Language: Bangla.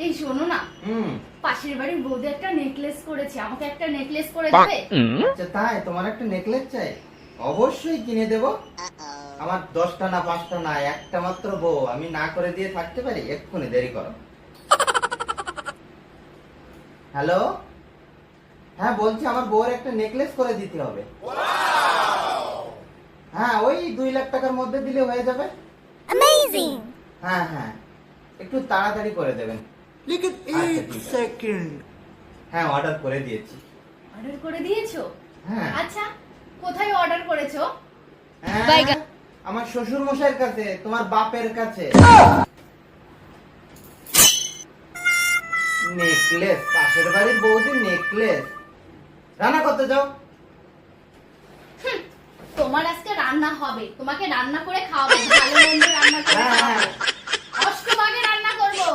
এই শোনো না, পাশের বাড়ির বৌদি একটা নেকলেস করেছে, আমাকে একটা নেকলেস করে দেবে? আচ্ছা তাই, তোমার একটা নেকলেস চাই? অবশ্যই কিনে দেব। আমার 10টা না 5টা না, একটা মাত্র বউ, আমি না করে দিয়ে থাকতে পারি? এক্ষুনি, দেরি করো। হ্যালো, হ্যাঁ বলছি, আমার বউয়ের একটা নেকলেস করে দিতে হবে। হ্যাঁ, ওই 2 লাখ টাকার মধ্যে দিলে হয়ে যাবে। হ্যাঁ হ্যাঁ, একটু তাড়াতাড়ি করে দেবেন। लेकिन अच्छा, एक ठीक है। सेकंड। হ্যাঁ, অর্ডার করে দিয়েছি। অর্ডার করে দিয়েছো? হ্যাঁ। আচ্ছা, কোথায় অর্ডার করেছো? হ্যাঁ, আমার শ্বশুর মশাইয়ের কাছে, তোমার বাপের কাছে। নেকলেস, পাশের বাড়ির বৌদির নেকলেস। রান্না করতে যাও। তোমার আজকে রান্না হবে, তোমাকে রান্না করে খাওয়াবো, ভালো মন্দ রান্না করে হ্যাঁ, খাওয়াবো। হ্যাঁ। অষ্টভাগে রান্না করবো।